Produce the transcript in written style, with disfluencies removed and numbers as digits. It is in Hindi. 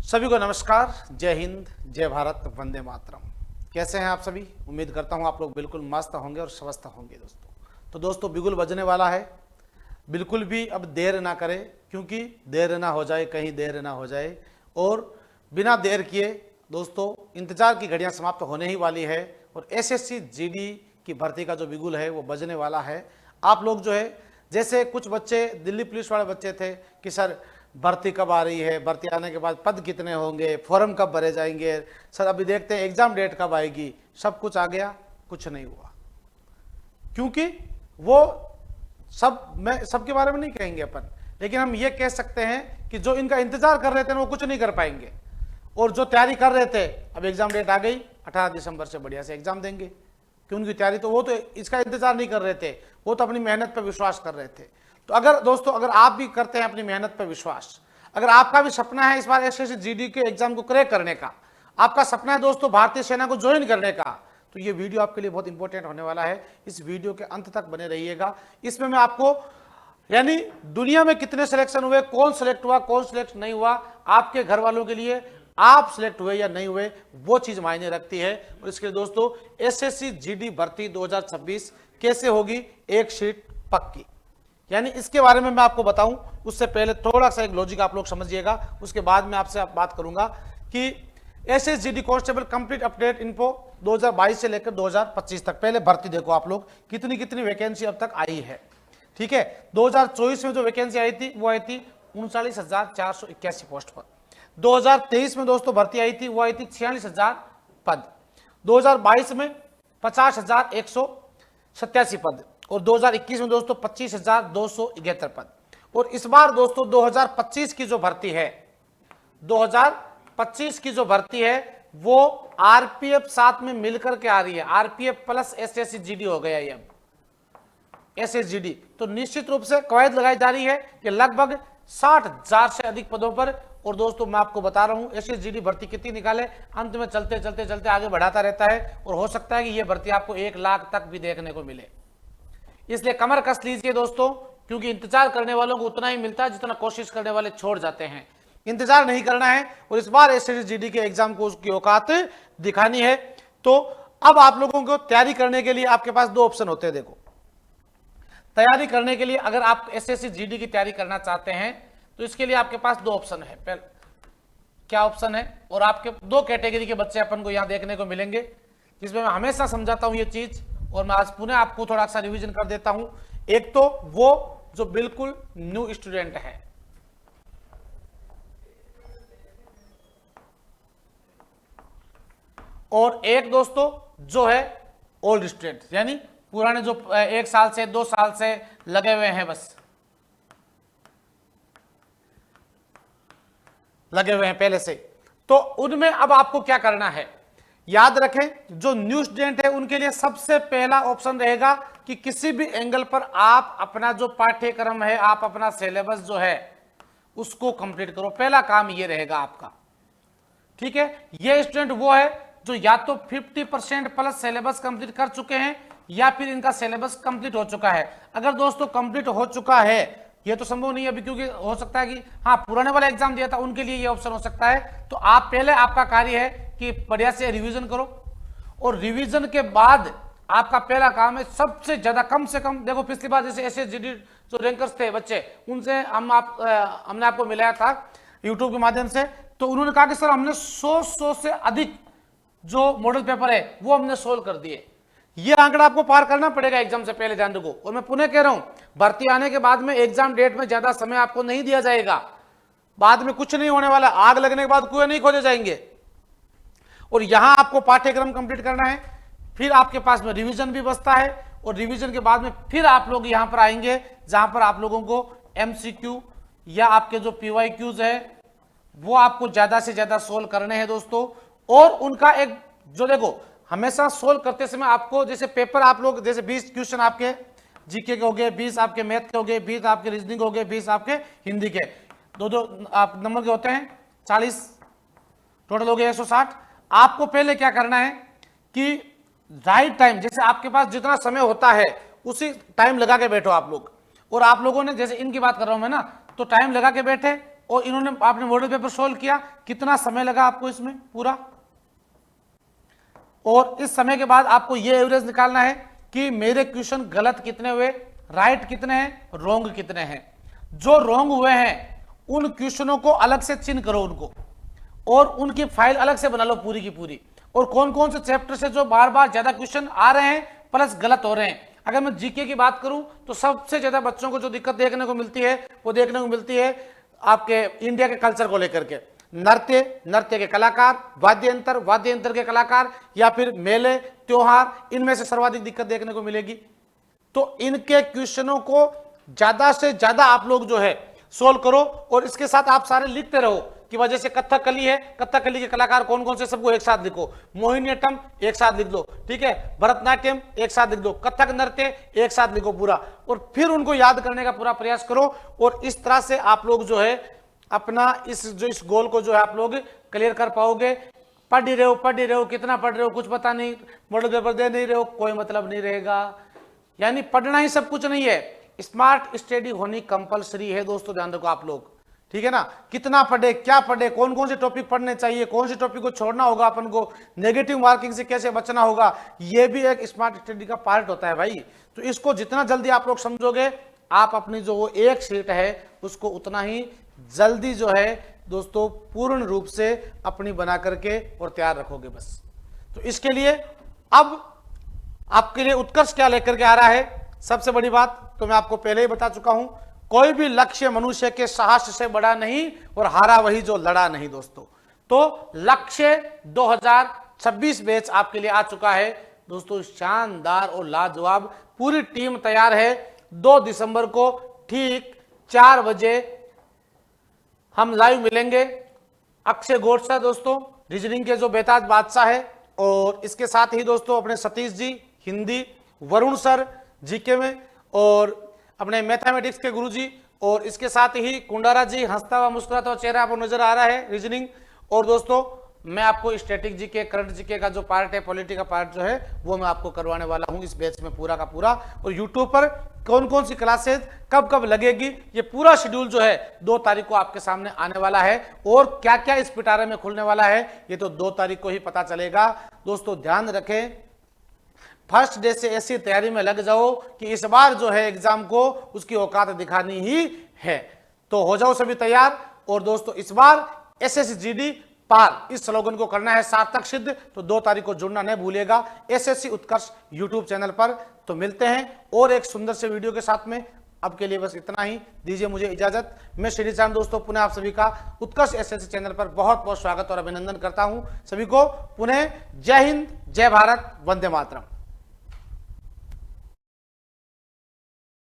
सभी को नमस्कार, जय हिंद, जय भारत, वंदे मातरम। कैसे हैं आप सभी? उम्मीद करता हूं आप लोग बिल्कुल मस्त होंगे और स्वस्थ होंगे दोस्तों। तो दोस्तों बिगुल बजने वाला है, बिल्कुल भी अब देर ना करें, क्योंकि देर ना हो जाए, कहीं देर ना हो जाए। और बिना देर किए दोस्तों इंतजार की घड़ियां समाप्त होने ही वाली है और एसएससी जीडी की भर्ती का जो बिगुल है वो बजने वाला है। आप लोग जो है, जैसे कुछ बच्चे दिल्ली पुलिस वाले बच्चे थे कि सर भर्ती कब आ रही है, भर्ती आने के बाद पद कितने होंगे, फॉर्म कब भरे जाएंगे, सर अभी देखते हैं एग्जाम डेट कब आएगी। सब कुछ आ गया, कुछ नहीं हुआ, क्योंकि वो सब मैं सबके बारे में नहीं कहेंगे अपन, लेकिन हम ये कह सकते हैं कि जो इनका इंतजार कर रहे थे वो कुछ नहीं कर पाएंगे। और जो तैयारी कर रहे थे, अब एग्जाम डेट आ गई, 18 दिसंबर से बढ़िया से एग्जाम देंगे, कि उनकी तैयारी तो वो तो इसका इंतजार नहीं कर रहे थे, वो तो अपनी मेहनत पर विश्वास कर रहे थे। तो अगर दोस्तों अगर आप भी करते हैं अपनी मेहनत पर विश्वास, अगर आपका भी सपना है इस बार एसएससी जीडी के एग्जाम को क्रैक करने का, आपका सपना है दोस्तों भारतीय सेना को ज्वाइन करने का, तो ये वीडियो आपके लिए बहुत इंपॉर्टेंट होने वाला है। इस वीडियो के अंत तक बने रहिएगा। इसमें मैं आपको यानी दुनिया में कितने सिलेक्शन हुए, कौन सिलेक्ट हुआ, कौन सिलेक्ट नहीं हुआ, आपके घर वालों के लिए आप सिलेक्ट हुए या नहीं हुए, वो चीज मायने रखती है। और इसके लिए दोस्तों एसएससी जीडी भर्ती 2026 कैसे होगी, एक शीट पक्की, यानी इसके बारे में मैं आपको बताऊं उससे पहले थोड़ा सा एक लॉजिक आप लोग समझिएगा, उसके बाद मैं आपसे बात करूंगा कि SSC GD constable complete update info 2022 से लेकर 2025 तक। पहले भर्ती देखो आप लोग, कितनी कितनी वैकेंसी अब तक आई है। ठीक है, 2024 में जो वैकेंसी आई थी वो आई थी 39,481 पोस्ट पर। 2023 में दोस्तों भर्ती आई थी वो आई थी 46,000 पद। 2022 में 50,187 पद और 2021 में दोस्तों 25,271 पद। और इस बार दोस्तों 2025 की जो भर्ती है, 2025 की जो भर्ती है वो आरपीएफ साथ में मिलकर के आ रही है। आरपीएफ प्लस एसएससी जीडी हो गया ये अब एसएसजीडी। तो निश्चित रूप से कवायद लगाई जा रही है कि लगभग 60,000 से अधिक पदों पर। और दोस्तों मैं आपको बता रहा हूं एसएसजीडी भर्ती कितनी निकाले, अंत में चलते चलते चलते आगे बढ़ाता रहता है और हो सकता है कि यह भर्ती आपको 1 लाख तक भी देखने को मिले। इसलिए कमर कस लीजिए दोस्तों, क्योंकि इंतजार करने वालों को उतना ही मिलता है जितना कोशिश करने वाले छोड़ जाते हैं। इंतजार नहीं करना है और इस बार एसएसजीडी के एग्जाम को उसकी औकात दिखानी है। तो अब आप लोगों को तैयारी करने के लिए आपके पास 2 ऑप्शन होते हैं। देखो, तैयारी करने के लिए अगर आप एसएससी जीडी की तैयारी करना चाहते हैं तो इसके लिए आपके पास 2 ऑप्शन है। पहले क्या ऑप्शन है, और आपके 2 कैटेगरी के बच्चे अपन को यहां देखने को मिलेंगे, जिसमें मैं हमेशा समझाता हूं ये चीज, और मैं आज पुनः आपको थोड़ा सा रिवीजन कर देता हूं। एक तो वो जो बिल्कुल न्यू स्टूडेंट है, और एक दोस्तों जो है ओल्ड स्टूडेंट, यानी पुराने जो 1 साल से 2 साल से लगे हुए हैं, बस लगे हुए हैं पहले से। तो उनमें अब आपको क्या करना है, याद रखें जो न्यू स्टूडेंट है उनके लिए सबसे पहला ऑप्शन रहेगा कि किसी भी एंगल पर आप अपना जो पाठ्यक्रम है, आप अपना सिलेबस जो है उसको कंप्लीट करो। पहला काम ये रहेगा आपका। ठीक है, ये स्टूडेंट वो है जो या तो 50% प्लस सिलेबस कंप्लीट कर चुके हैं या फिर इनका सिलेबस कंप्लीट हो चुका है। अगर दोस्तों कंप्लीट हो चुका है, ये तो संभव नहीं है अभी, क्योंकि हो सकता है कि हाँ पुराने वाला एग्जाम दिया था उनके लिए ये ऑप्शन हो सकता है। तो आप पहले, आपका कार्य है कि बढ़िया से रिवीजन करो, और रिवीजन के बाद आपका पहला काम है सबसे ज्यादा कम से कम, देखो पिछली बार जैसे एसएसजीडी जो रैंकर्स थे बच्चे, उनसे हमने आपको मिलाया था यूट्यूब के माध्यम से, तो उन्होंने कहा कि सर हमने 100 से अधिक जो मॉडल पेपर है वो हमने सोल्व कर दिए। ये आंकड़ा आपको पार करना पड़ेगा एग्जाम से पहले, ध्यान रखो। और मैं पुनः कह रहा हूं, भर्ती आने के बाद में एग्जाम डेट में ज्यादा समय आपको नहीं दिया जाएगा, बाद में कुछ नहीं होने वाला, आग लगने के बाद कुएं नहीं खोजे जाएंगे। और यहां आपको पाठ्यक्रम कंप्लीट करना है, फिर आपके पास में रिवीजन भी बचता है, और रिवीजन के बाद में फिर आप लोग यहां पर आएंगे जहां पर आप लोगों को एमसीक्यू या आपके जो पीवाईक्यूज है वो आपको ज्यादा से ज्यादा सोल्व करने हैं दोस्तों। और उनका एक जो देखो, हमेशा सोल्व करते समय आपको जैसे पेपर आप लोग जैसे 20 क्वेश्चन आपके जीके के हो गए, 20 आपके मैथ के हो गए, 20 आपके रीजनिंग हो गए, 20 आपके हिंदी के, दो आप नंबर के होते हैं, 40 टोटल हो गए 160। आपको पहले क्या करना है कि राइट टाइम, जैसे आपके पास जितना समय होता है उसी टाइम लगा के बैठो आप लोग। और आप लोगों ने, जैसे इनकी बात कर रहा हूं मैं ना, तो टाइम लगा के बैठे, और इन्होंने आपने मॉडल पेपर सोल्व किया, कितना समय लगा आपको इसमें पूरा, और इस समय के बाद आपको ये एवरेज निकालना है कि मेरे क्वेश्चन गलत कितने हुए, राइट कितने हैं, रॉन्ग कितने हैं। जो रॉन्ग हुए हैं उन क्वेश्चनों को अलग से चिन्ह करो उनको, और उनकी फाइल अलग से बना लो पूरी की पूरी। और कौन कौन से चैप्टर से जो बार बार ज्यादा क्वेश्चन आ रहे हैं प्लस गलत हो रहे हैं। अगर मैं जीके की बात करूं तो सबसे ज्यादा बच्चों को जो दिक्कत देखने को मिलती है वो देखने को मिलती है आपके इंडिया के कल्चर को लेकर के। नृत्य के कलाकार, वाद्य यंत्र के कलाकार, या फिर मेले त्योहार, इनमें से सर्वाधिक दिक्कत देखने को मिलेगी। तो इनके क्वेश्चनों को ज्यादा से ज्यादा आप लोग जो है सोल्व करो, और इसके साथ आप सारे लिखते रहो कि वजह से कथकली है, कथकली के कलाकार कौन कौन से, सबको एक साथ लिखो। मोहिनीअट्टम एक साथ लिख दो, ठीक है, भरतनाट्यम एक साथ लिख दो, कथक नृत्य एक साथ लिखो पूरा, और फिर उनको याद करने का पूरा प्रयास करो। और इस तरह से आप लोग जो है अपना इस गोल को जो है आप लोग क्लियर कर पाओगे। पढ़ ही रहे हो, कितना पढ़ रहे हो कुछ पता नहीं, मॉडल पेपर दे नहीं रहे हो, कोई मतलब नहीं रहेगा। यानी पढ़ना ही सब कुछ नहीं है, स्मार्ट स्टडी होनी कंपलसरी है दोस्तों, ध्यान रखो आप लोग, ठीक है ना। कितना पढ़े, क्या पढ़े, कौन कौन से टॉपिक पढ़ने चाहिए, कौन से टॉपिक को छोड़ना होगा अपन को, नेगेटिव मार्किंग से कैसे बचना होगा, ये भी एक स्मार्ट स्टडी का पार्ट होता है भाई। तो इसको जितना जल्दी आप लोग समझोगे, आप अपनी जो वो एक शीट है उसको उतना ही जल्दी जो है दोस्तों पूर्ण रूप से अपनी बना करके और तैयार रखोगे बस। तो इसके लिए अब आपके लिए उत्कर्ष क्या लेकर के आ रहा है, सबसे बड़ी बात तो मैं आपको पहले ही बता चुका हूं, कोई भी लक्ष्य मनुष्य के साहस से बड़ा नहीं, और हारा वही जो लड़ा नहीं दोस्तों। तो लक्ष्य 2026 बैच आपके लिए आ चुका है दोस्तों, शानदार और लाजवाब, पूरी टीम तैयार है। 2 दिसंबर को ठीक 4 बजे हम लाइव मिलेंगे। अक्षय गोडसा दोस्तों रीजनिंग के जो बेताज बादशाह है, और इसके साथ ही दोस्तों अपने सतीश जी हिंदी, वरुण सर जीके में, और अपने मैथमेटिक्स के गुरुजी, और इसके साथ ही कुंडारा जी हंसता हुआ मुस्कुराता हुआ चेहरा आपको नजर आ रहा है रीजनिंग। और दोस्तों मैं आपको स्टैटिक जीके, करंट जीके का जो पार्ट है, पॉलिटी का पार्ट जो है वो मैं आपको करवाने वाला हूं इस बैच में पूरा का पूरा। और यूट्यूब पर कौन कौन सी क्लासेस कब कब लगेगी, ये पूरा शेड्यूल जो है 2 तारीख को आपके सामने आने वाला है। और क्या क्या इस पिटारे में खुलने वाला है ये तो 2 तारीख को ही पता चलेगा दोस्तों। ध्यान रखें, फर्स्ट डे से ऐसी तैयारी में लग जाओ कि इस बार जो है एग्जाम को उसकी औकात दिखानी ही है। तो हो जाओ सभी तैयार। और दोस्तों इस बार SSGD पार, इस स्लोगन को करना है सार्थक सिद्ध। तो 2 तारीख को जुड़ना नहीं भूलिएगा SSC उत्कर्ष यूट्यूब चैनल पर। तो मिलते हैं और एक सुंदर से वीडियो के साथ में। अब के लिए बस इतना ही, दीजिए मुझे इजाजत। मैं श्री चांद दोस्तों पुनः आप सभी का उत्कर्ष SSC चैनल पर बहुत बहुत स्वागत और अभिनंदन करता हूं। सभी को पुनः जय हिंद, जय भारत, वंदे मातरम।